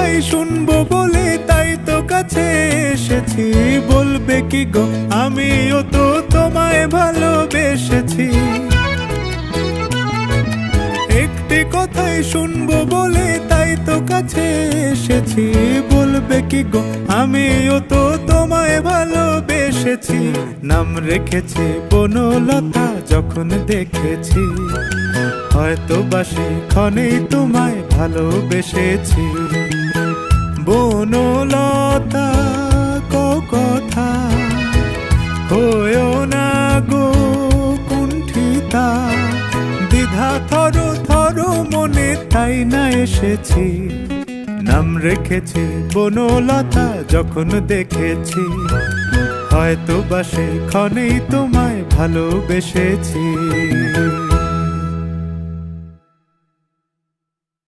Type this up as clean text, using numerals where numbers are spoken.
কথাই শুনবো বলে তাই তো কাছে এসেছি। বলবে কি গো আমিও তো তোমায় ভালোবেসেছি। একটি কথাই শুনবো বলে তাই তো কাছে এসেছি। বলবে কি গো আমিও তো তোমায় ভালোবেসেছি। নাম রেখেছি বনলতা যখন দেখেছি, হয়তো বা সেখানেই তোমায় ভালোবেসেছি। বনলতা কথা হয়েও না গো কুণ্ঠিতা, দ্বিধা থর থর মনে তাই না এসেছি। নাম রেখেছি বনলতা যখন দেখেছি, হয়তো বা সেখানেই তোমায় ভালোবেসেছি।